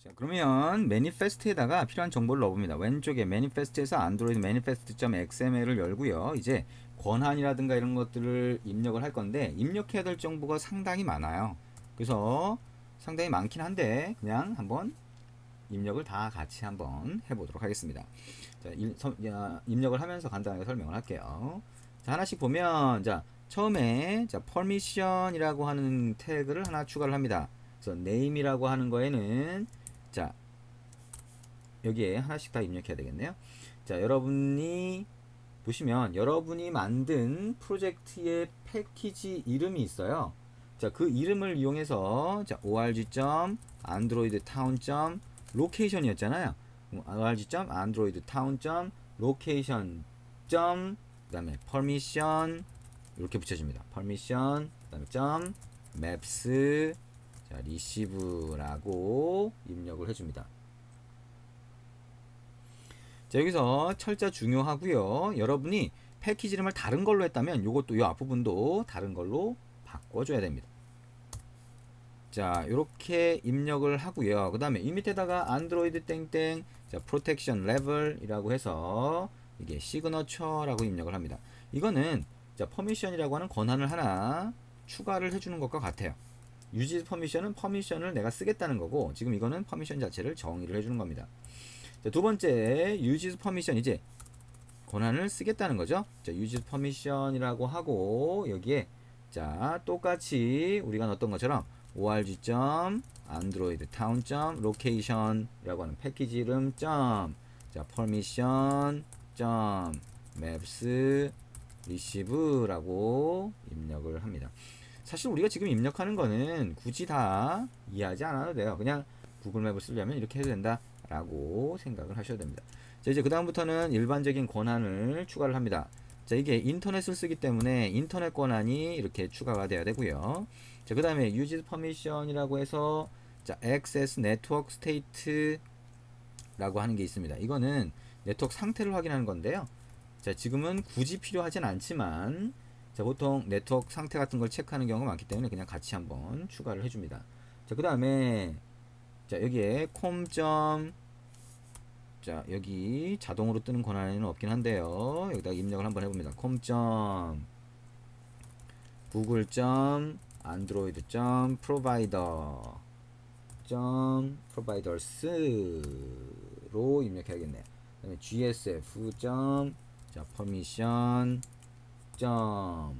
자, 그러면 매니페스트에다가 필요한 정보를 넣어봅니다. 왼쪽에 매니페스트에서 안드로이드 manifest.xml을 열고요. 이제 권한이라든가 이런 것들을 입력을 할 건데 입력해야 될 정보가 상당히 많아요. 그래서 상당히 많긴 한데 그냥 한번 입력을 다 같이 한번 해보도록 하겠습니다. 자, 입력을 하면서 간단하게 설명을 할게요. 자, 하나씩 보면 자 처음에 자 permission이라고 하는 태그를 하나 추가를 합니다. 그래서 name이라고 하는 거에는 자 여기에 하나씩 다 입력해야 되겠네요. 자 여러분이 보시면 여러분이 만든 프로젝트의 패키지 이름이 있어요. 자 그 이름을 이용해서 자 org.androidtown.location이었잖아요. org.androidtown.location. 그 다음에 permission 이렇게 붙여줍니다. permission 그 다음에 maps 자 receive라고 입력을 해줍니다. 자 여기서 철자 중요하고요. 여러분이 패키지 이름을 다른 걸로 했다면 요것도 이 앞부분도 다른 걸로 바꿔줘야 됩니다. 자 이렇게 입력을 하고요. 그 다음에 이 밑에다가 안드로이드 땡땡 자 프로텍션 레벨이라고 해서 이게 시그너처라고 입력을 합니다. 이거는 자 퍼미션이라고 하는 권한을 하나 추가를 해주는 것과 같아요. 유지 퍼미션은 퍼미션을 내가 쓰겠다는 거고 지금 이거는 퍼미션 자체를 정의를 해주는 겁니다. 자, 두 번째 use permission 이제 권한을 쓰겠다는 거죠. 자 use permission이라고 하고 여기에 자 똑같이 우리가 넣었던 것처럼 org.androidtown.location 이라고 하는 패키지 이름 자 permission maps receive라고 입력을 합니다. 사실 우리가 지금 입력하는 거는 굳이 다 이해하지 않아도 돼요. 그냥 구글 맵을 쓰려면 이렇게 해도 된다 라고 생각을 하셔야 됩니다. 자 이제 그 다음부터는 일반적인 권한을 추가를 합니다. 자 이게 인터넷을 쓰기 때문에 인터넷 권한이 이렇게 추가가 돼야 되고요. 자 그 다음에 use permission이라고 해서 자 access network state 라고 하는 게 있습니다. 이거는 네트워크 상태를 확인하는 건데요. 자 지금은 굳이 필요하진 않지만 자 보통 네트워크 상태 같은 걸 체크하는 경우가 많기 때문에 그냥 같이 한번 추가를 해줍니다. 자 그 다음에 자 여기에 자 여기 자동으로 뜨는 권한에는 없긴 한데요. 여기다가 입력을 한번 해봅니다. com google.provider.providers로 입력해야겠네요. 그 다음에 gsf. 자 permission. 자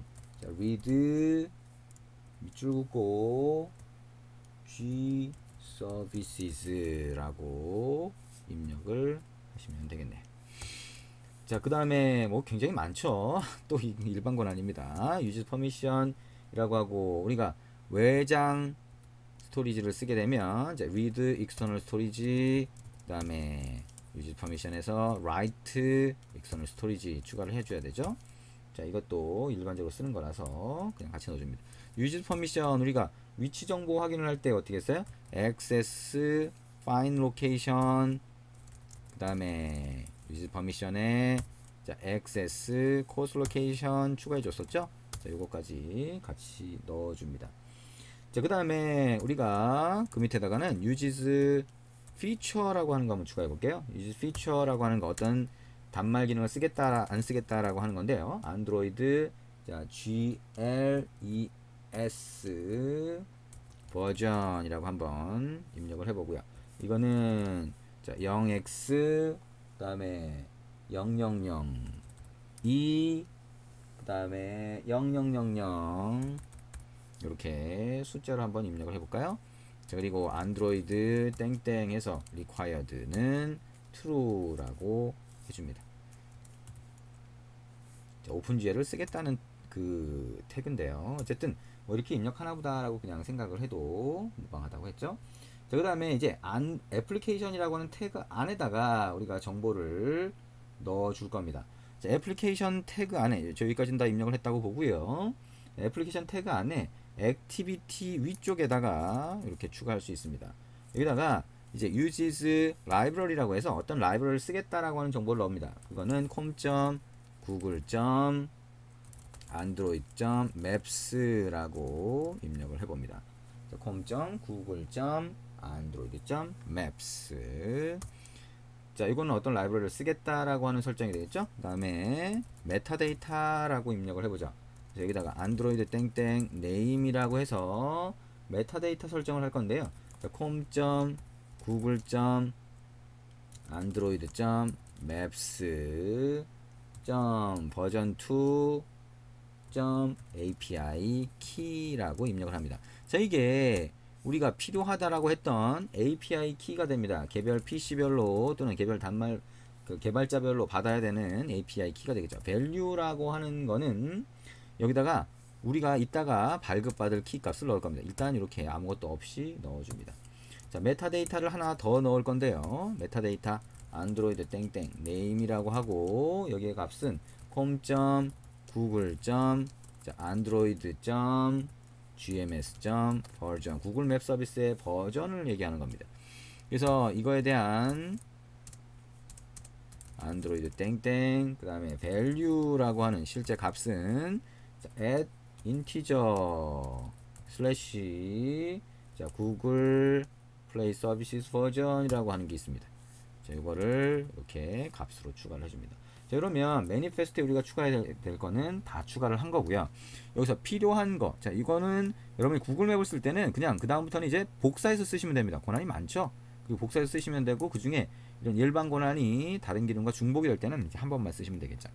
read 밑줄 긋고 g services라고 입력을 하시면 되겠네요. 자, 그 다음에 뭐 굉장히 많죠. 또 일반 권한입니다. use permission이라고 하고 우리가 외장 스토리지를 쓰게 되면 이제 read external storage 그 다음에 use permission에서 write external storage 추가를 해줘야 되죠. 자 이것도 일반적으로 쓰는 거라서 그냥 같이 넣어줍니다. use permission 우리가 위치 정보 확인을 할 때 어떻게 했어요? access find location 그 다음에 use permission에 자 access course location 추가해 줬었죠. 자 요거까지 같이 넣어줍니다. 자 그 다음에 우리가 그 밑에다가는 uses feature라고 하는 거 한번 추가해 볼게요. uses feature라고 하는 거 어떤 단말 기능을 쓰겠다 안 쓰겠다라고 하는 건데요. 안드로이드 자 GLES 버전이라고 한번 입력을 해보고요. 이거는 자 0x 그 다음에 000 2 그 다음에 0000 이렇게 숫자로 한번 입력을 해볼까요? 자 그리고 안드로이드 땡땡 해서 required는 true라고 해줍니다. 자, 오픈GL을 쓰겠다는 그 태그인데요. 어쨌든 뭐 이렇게 입력하나 보다라고 그냥 생각을 해도 무방하다고 했죠. 자, 그 다음에 이제 애플리케이션이라고 하는 태그 안에다가 우리가 정보를 넣어 줄 겁니다. 자, 애플리케이션 태그 안에 저기까지는 다 입력을 했다고 보고요. 애플리케이션 태그 안에 액티비티 위쪽에다가 이렇게 추가할 수 있습니다. 여기다가 이제 uses library라고 해서 어떤 라이브러리를 쓰겠다라고 하는 정보를 넣습니다. 그거는 com.google.android.maps라고 입력을 해봅니다. com.google.android android.maps. 자, 이거는 어떤 라이브러리를 쓰겠다라고 하는 설정이 되겠죠. 그 다음에 메타데이터라고 입력을 해보죠. 그래서 여기다가 android 땡땡 name이라고 해서 메타데이터 설정을 할 건데요. com.google.android.maps version2 API key라고 입력을 합니다. 자, 이게 우리가 필요하다라고 했던 API 키가 됩니다. 개별 PC별로 또는 개별 단말 개발자별로 받아야 되는 API 키가 되겠죠. value라고 하는 거는 여기다가 우리가 이따가 발급받을 키 값을 넣을 겁니다. 일단 이렇게 아무것도 없이 넣어줍니다. 자, 메타데이터를 하나 더 넣을 건데요. 메타데이터 android 땡땡 name이라고 하고 여기에 값은 com.google.android.gms.version 구글 맵 서비스의 버전을 얘기하는 겁니다. 그래서 이거에 대한 android 땡땡 그 다음에 value라고 하는 실제 값은 at integer 슬래시 구글 플레이 서비스 버전이라고 하는 게 있습니다. 자, 이거를 이렇게 값으로 추가를 해줍니다. 자, 그러면 매니페스트에 우리가 추가해야 될 거는 다 추가를 한 거고요. 여기서 필요한 거, 자, 이거는 여러분이 구글 맵을 쓸 때는 그냥 그 다음부터는 이제 복사해서 쓰시면 됩니다. 권한이 많죠. 그리고 복사해서 쓰시면 되고 그 중에 이런 일반 권한이 다른 기능과 중복이 될 때는 이제 한 번만 쓰시면 되겠죠.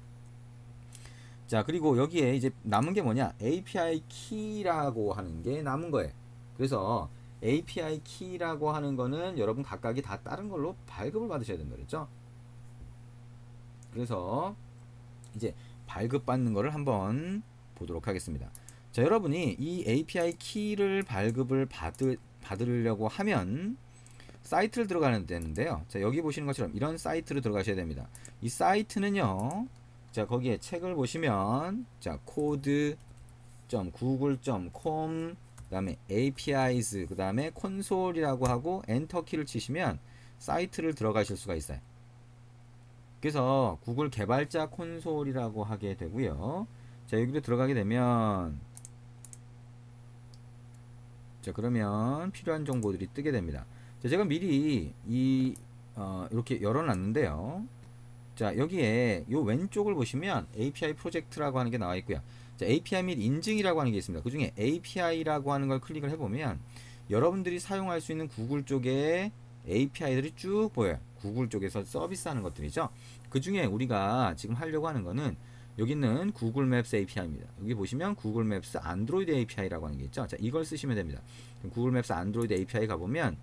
자, 그리고 여기에 이제 남은 게 뭐냐, API 키라고 하는 게 남은 거예요. 그래서 API 키라고 하는 거는 여러분 각각이 다 다른 걸로 발급을 받으셔야 된다 그랬죠. 그래서 이제 발급받는 거를 한번 보도록 하겠습니다. 자, 여러분이 이 API 키를 발급을 받으려고 하면 사이트를 들어가는 데인데요. 자, 여기 보시는 것처럼 이런 사이트로 들어가셔야 됩니다. 이 사이트는요, 자, 거기에 책을 보시면 자, code.google.com 그 다음에 APIs 그 다음에 콘솔이라고 하고 엔터 키를 치시면 사이트를 들어가실 수가 있어요. 그래서 구글 개발자 콘솔이라고 하게 되고요. 자, 여기로 들어가게 되면 자, 그러면 필요한 정보들이 뜨게 됩니다. 자, 제가 미리 이렇게 열어놨는데요. 자, 여기에 요 왼쪽을 보시면 API 프로젝트라고 하는 게 나와 있고요. 자, API 및 인증이라고 하는 게 있습니다. 그 중에 API라고 하는 걸 클릭을 해보면 여러분들이 사용할 수 있는 구글 쪽에 API들이 쭉 보여요. 구글 쪽에서 서비스하는 것들이죠. 그 중에 우리가 지금 하려고 하는 거는 여기 있는 구글 맵스 API입니다. 여기 보시면 구글 맵스 안드로이드 API라고 하는 게 있죠. 자, 이걸 쓰시면 됩니다. 구글 맵스 안드로이드 API 가보면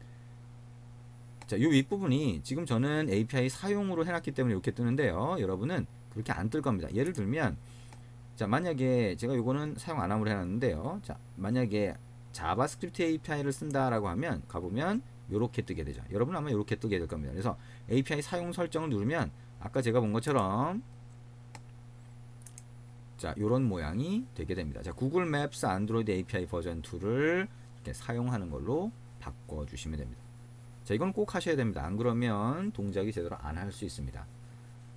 자, 이 윗부분이 지금 저는 API 사용으로 해놨기 때문에 이렇게 뜨는데요. 여러분은 그렇게 안 뜰 겁니다. 예를 들면 자, 만약에 제가 요거는 사용 안 함으로 해놨는데요. 자, 만약에 자바스크립트 API를 쓴다라고 하면 가보면 요렇게 뜨게 되죠. 여러분 아마 요렇게 뜨게 될 겁니다. 그래서 API 사용 설정을 누르면 아까 제가 본 것처럼 자, 요런 모양이 되게 됩니다. 자, 구글 맵스 안드로이드 API 버전 2를 이렇게 사용하는 걸로 바꿔주시면 됩니다. 자, 이건 꼭 하셔야 됩니다. 안 그러면 동작이 제대로 안 할 수 있습니다.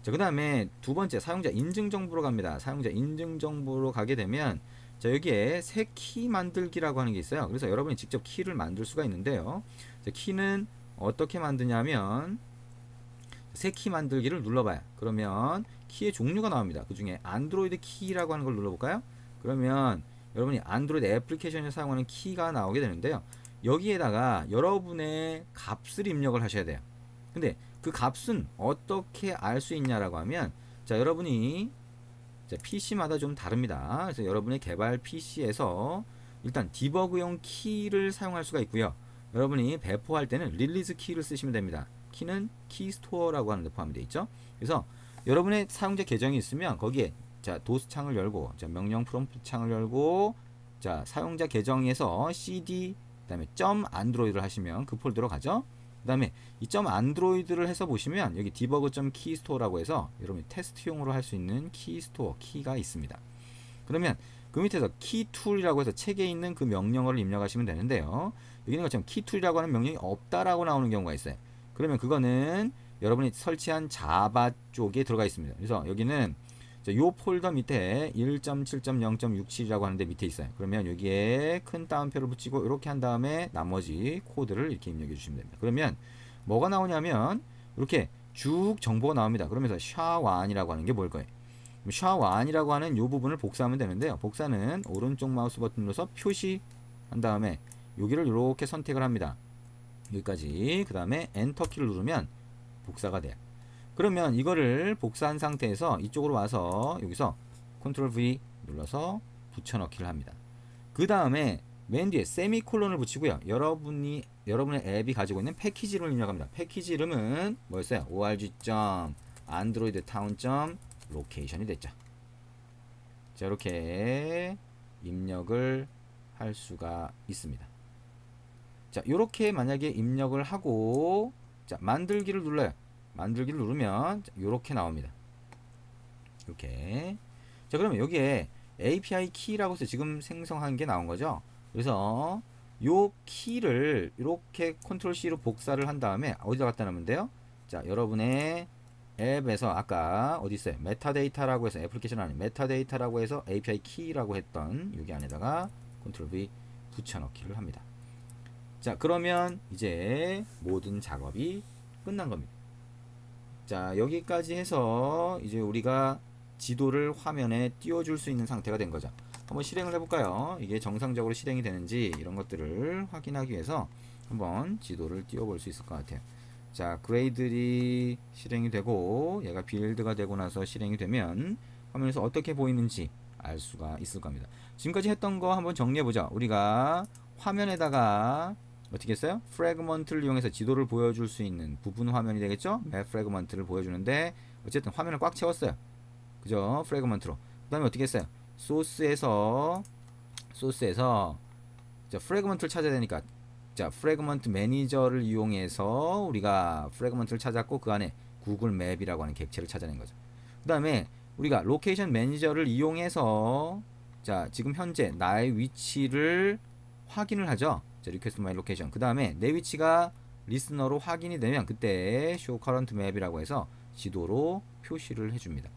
자, 그 다음에 두 번째 사용자 인증 정보로 갑니다. 사용자 인증 정보로 가게 되면 자, 여기에 새 키 만들기라고 하는 게 있어요. 그래서 여러분이 직접 키를 만들 수가 있는데요. 자, 키는 어떻게 만드냐면 새 키 만들기를 눌러봐요. 그러면 키의 종류가 나옵니다. 그 중에 안드로이드 키라고 하는 걸 눌러볼까요? 그러면 여러분이 안드로이드 애플리케이션에 사용하는 키가 나오게 되는데요. 여기에다가 여러분의 값을 입력을 하셔야 돼요. 근데 그 값은 어떻게 알 수 있냐라고 하면 자, 여러분이 자, PC마다 좀 다릅니다. 그래서 여러분의 개발 PC에서 일단 디버그용 키를 사용할 수가 있고요. 여러분이 배포할 때는 릴리즈 키를 쓰시면 됩니다. 키는 키스토어라고 하는 데 포함되어 있죠. 그래서 여러분의 사용자 계정이 있으면 거기에 자, 도스 창을 열고 자, 명령 프롬프트 창을 열고 자, 사용자 계정에서 cd 그다음에 .android를 하시면 그 폴더로 가죠. 그 다음에 이 .android를 해서 보시면 여기 debug.keystore라고 해서 여러분이 테스트용으로 할 수 있는 키스토어 키가 있습니다. 그러면 그 밑에서 keytool이라고 해서 책에 있는 그 명령어를 입력하시면 되는데요. 여기 있는 것처럼 keytool이라고 하는 명령이 없다라고 나오는 경우가 있어요. 그러면 그거는 여러분이 설치한 자바 쪽에 들어가 있습니다. 그래서 여기는 자, 요 폴더 밑에 1.7.0.67이라고 하는데 밑에 있어요. 그러면 여기에 큰 따옴표를 붙이고 이렇게 한 다음에 나머지 코드를 이렇게 입력해 주시면 됩니다. 그러면 뭐가 나오냐면 이렇게 쭉 정보가 나옵니다. 그러면서 샤1이라고 하는 게 뭘 거예요? 샤1이라고 하는 요 부분을 복사하면 되는데요. 복사는 오른쪽 마우스 버튼 눌러서 표시한 다음에 여기를 이렇게 선택을 합니다. 여기까지. 그 다음에 엔터 키를 누르면 복사가 돼요. 그러면 이거를 복사한 상태에서 이쪽으로 와서 여기서 컨트롤 V 눌러서 붙여넣기를 합니다. 그 다음에 맨 뒤에 세미콜론을 붙이고요. 여러분의 앱이 가지고 있는 패키지 이름을 입력합니다. 패키지 이름은 뭐였어요? org.androidtown.location이 됐죠. 자, 이렇게 입력을 할 수가 있습니다. 자, 이렇게 만약에 입력을 하고 자, 만들기를 눌러요. 만들기를 누르면 이렇게 나옵니다. 이렇게. 자, 그러면 여기에 API 키라고 해서 지금 생성한 게 나온 거죠. 그래서 요 키를 이렇게 컨트롤 C로 복사를 한 다음에 어디다 갖다 놓으면 돼요? 자, 여러분의 앱에서 아까 어디 있어요? 메타데이터라고 해서 애플리케이션 안에 메타데이터라고 해서 API 키라고 했던 여기 안에다가 컨트롤 V 붙여넣기를 합니다. 자, 그러면 이제 모든 작업이 끝난 겁니다. 자, 여기까지 해서 이제 우리가 지도를 화면에 띄워줄 수 있는 상태가 된 거죠. 한번 실행을 해볼까요? 이게 정상적으로 실행이 되는지 이런 것들을 확인하기 위해서 한번 지도를 띄워볼 수 있을 것 같아요. 자, 그레이들이 실행이 되고 얘가 빌드가 되고 나서 실행이 되면 화면에서 어떻게 보이는지 알 수가 있을 겁니다. 지금까지 했던 거 한번 정리해보자. 우리가 화면에다가 어떻게 했어요? 프래그먼트를 이용해서 지도를 보여줄 수 있는 부분 화면이 되겠죠? 맵 프래그먼트를 보여주는데 어쨌든 화면을 꽉 채웠어요. 그죠? 프래그먼트로. 그 다음에 어떻게 했어요? 소스에서 자, 프래그먼트를 찾아야 되니까 자, 프래그먼트 매니저를 이용해서 우리가 프래그먼트를 찾았고 그 안에 구글 맵이라고 하는 객체를 찾아낸 거죠. 그 다음에 우리가 로케이션 매니저를 이용해서 자, 지금 현재 나의 위치를 확인을 하죠. 자, 리퀘스트 마이 로케이션. 그 다음에 내 위치가 리스너로 확인이 되면 그때 show current map이라고 해서 지도로 표시를 해줍니다.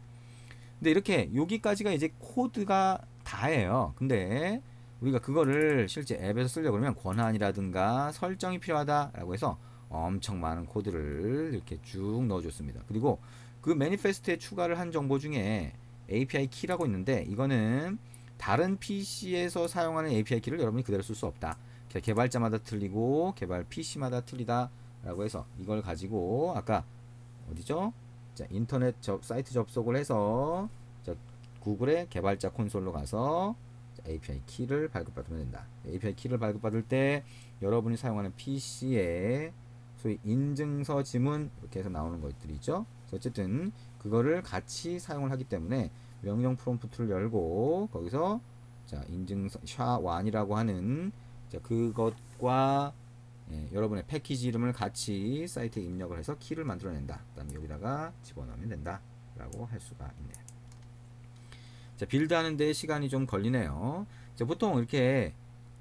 근데 이렇게 여기까지가 이제 코드가 다예요. 근데 우리가 그거를 실제 앱에서 쓰려고 그러면 권한이라든가 설정이 필요하다라고 해서 엄청 많은 코드를 이렇게 쭉 넣어줬습니다. 그리고 그 매니페스트에 추가를 한 정보 중에 API 키라고 있는데 이거는 다른 PC에서 사용하는 API 키를 여러분이 그대로 쓸 수 없다. 개발자마다 틀리고 개발 PC마다 틀리다 라고 해서 이걸 가지고 아까 어디죠? 자, 인터넷 사이트 접속을 해서 자, 구글의 개발자 콘솔로 가서 자, API 키를 발급받으면 된다. API 키를 발급받을 때 여러분이 사용하는 PC에 소위 인증서 지문 이렇게 해서 나오는 것들이 있죠. 그래서 어쨌든 그거를 같이 사용을 하기 때문에 명령 프롬프트를 열고 거기서 자, 인증서 샤1이라고 하는 자, 그것과 여러분의 패키지 이름을 같이 사이트에 입력을 해서 키를 만들어낸다. 그 다음에 여기다가 집어넣으면 된다. 라고 할 수가 있네요. 자, 빌드 하는데 시간이 좀 걸리네요. 자, 보통 이렇게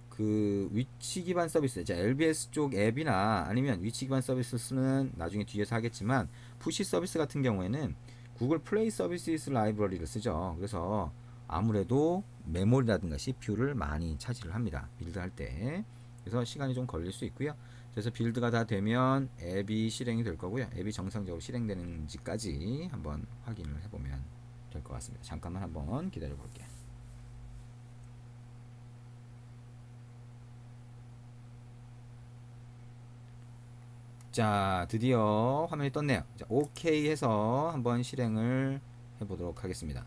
그 위치 기반 서비스, 자, LBS 쪽 앱이나 아니면 위치 기반 서비스는 나중에 뒤에서 하겠지만 푸시 서비스 같은 경우에는 구글 플레이 서비스 라이브러리를 쓰죠. 그래서 아무래도 메모리라든가 CPU를 많이 차지를 합니다. 빌드 할 때. 그래서 시간이 좀 걸릴 수 있고요. 그래서 빌드가 다 되면 앱이 실행이 될 거고요. 앱이 정상적으로 실행되는지까지 한번 확인을 해보면 될 것 같습니다. 잠깐만 한번 기다려 볼게요. 자, 드디어 화면이 떴네요. 자, OK 해서 한번 실행을 해보도록 하겠습니다.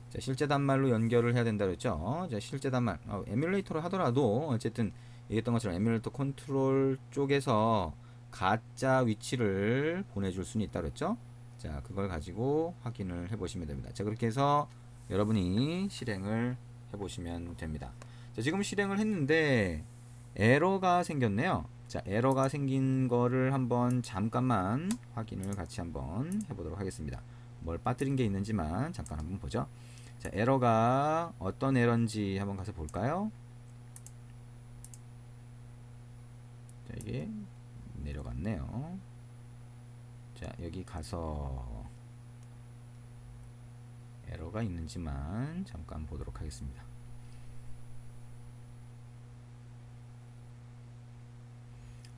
자, 실제 단말로 연결을 해야 된다 그랬죠. 자, 실제 단말 에뮬레이터로 하더라도 어쨌든 얘기했던 것처럼 에뮬레이터 컨트롤 쪽에서 가짜 위치를 보내줄 수는 있다 그랬죠. 자, 그걸 가지고 확인을 해보시면 됩니다. 자, 그렇게 해서 여러분이 실행을 해보시면 됩니다. 자, 지금 실행을 했는데 에러가 생겼네요. 자, 에러가 생긴 거를 한번 잠깐만 확인을 같이 한번 해보도록 하겠습니다. 뭘 빠뜨린 게 있는지만 잠깐 한번 보죠. 자, 에러가 어떤 에러인지 한번 가서 볼까요? 자, 이게 내려갔네요. 자, 여기 가서 에러가 있는지만 잠깐 보도록 하겠습니다.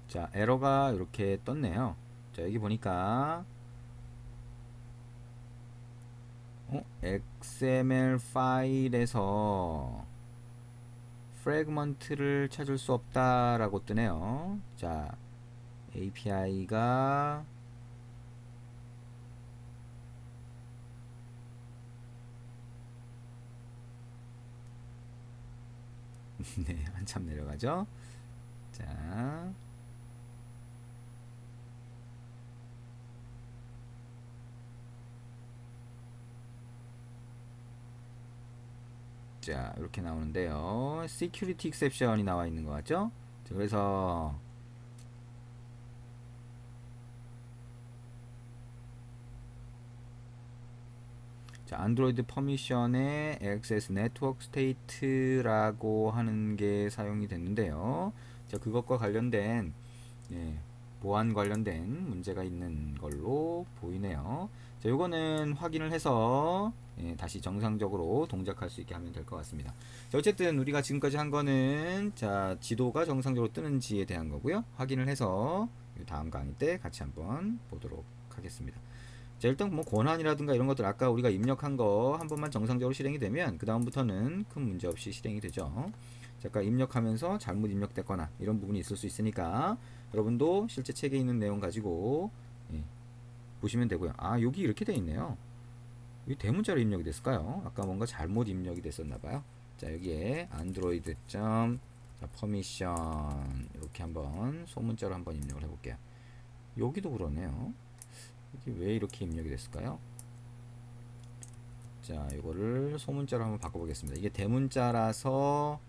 자, 에러가 이렇게 떴네요. 자, 여기 보니까 XML 파일에서 프래그먼트를 찾을 수 없다라고 뜨네요. 자, API가 네, 한참 내려가죠. 자, 자, 이렇게 나오는데요. Security Exception이 나와 있는 것 같죠? 자, 그래서 자, 안드로이드 퍼미션의 액세스 네트워크 스테이트라고 하는 게 사용이 됐는데요. 자, 그것과 관련된 보안 관련된 문제가 있는 걸로 보이네요. 자, 요거는 확인을 해서 다시 정상적으로 동작할 수 있게 하면 될 것 같습니다. 자, 어쨌든 우리가 지금까지 한 거는 자, 지도가 정상적으로 뜨는지에 대한 거고요. 확인을 해서 다음 강의 때 같이 한번 보도록 하겠습니다. 자, 일단 뭐 권한이라든가 이런 것들 아까 우리가 입력한 거 한 번만 정상적으로 실행이 되면 그 다음부터는 큰 문제 없이 실행이 되죠. 자, 아까 입력하면서 잘못 입력됐거나 이런 부분이 있을 수 있으니까 여러분도 실제 책에 있는 내용 가지고 보시면 되고요. 아, 여기 이렇게 돼 있네요. 이 대문자로 입력이 됐을까요? 아까 뭔가 잘못 입력이 됐었나봐요. 자, 여기에 안드로이드 퍼미션 이렇게 한번 소문자로 한번 입력을 해볼게요. 여기도 그러네요. 이게 왜 이렇게 입력이 됐을까요? 자, 이거를 소문자로 한번 바꿔보겠습니다. 이게 대문자라서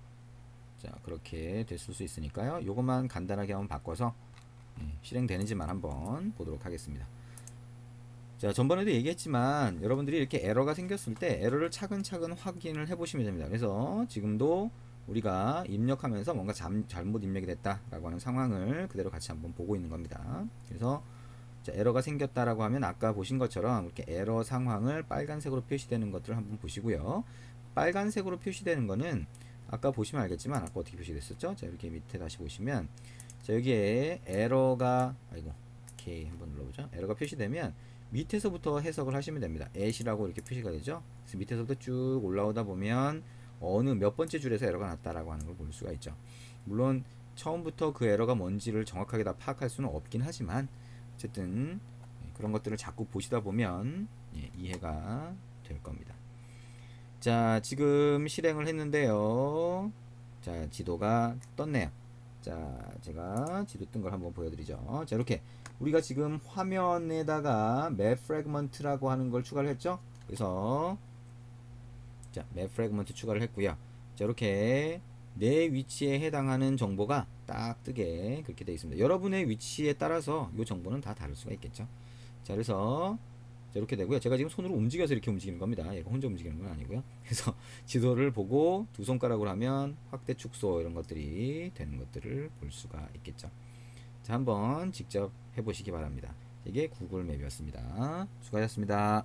자, 그렇게 됐을 수 있으니까요. 요것만 간단하게 한번 바꿔서 실행되는지만 한번 보도록 하겠습니다. 자, 전번에도 얘기했지만 여러분들이 이렇게 에러가 생겼을 때 에러를 차근차근 확인을 해 보시면 됩니다. 그래서 지금도 우리가 입력하면서 뭔가 잘못 입력이 됐다라고 하는 상황을 그대로 같이 한번 보고 있는 겁니다. 그래서 자, 에러가 생겼다라고 하면 아까 보신 것처럼 이렇게 에러 상황을 빨간색으로 표시되는 것들을 한번 보시고요. 빨간색으로 표시되는 거는 아까 보시면 알겠지만 아까 어떻게 표시됐었죠? 자, 이렇게 밑에 다시 보시면 자, 여기에 에러가 K 한번 눌러보죠. 에러가 표시되면 밑에서부터 해석을 하시면 됩니다. at이라고 이렇게 표시가 되죠. 그래서 밑에서부터 쭉 올라오다 보면 어느 몇 번째 줄에서 에러가 났다라고 하는 걸 볼 수가 있죠. 물론 처음부터 그 에러가 뭔지를 정확하게 다 파악할 수는 없긴 하지만 어쨌든 그런 것들을 자꾸 보시다 보면 이해가 될 겁니다. 자, 지금 실행을 했는데요. 자, 지도가 떴네요. 자, 제가 지도 뜬 걸 한번 보여드리죠. 자, 이렇게 우리가 지금 화면에다가 맵 프래그먼트라고 하는 걸 추가를 했죠. 그래서 자, 맵 프래그먼트 추가를 했고요. 자, 이렇게 내 위치에 해당하는 정보가 딱 뜨게 그렇게 되어 있습니다. 여러분의 위치에 따라서 이 정보는 다 다를 수가 있겠죠. 자, 그래서 자, 이렇게 되고요. 제가 지금 손으로 움직여서 이렇게 움직이는 겁니다. 얘가 혼자 움직이는 건 아니고요. 그래서 지도를 보고 두 손가락으로 하면 확대 축소 이런 것들이 되는 것들을 볼 수가 있겠죠. 자, 한번 직접 해보시기 바랍니다. 이게 구글 맵이었습니다. 수고하셨습니다.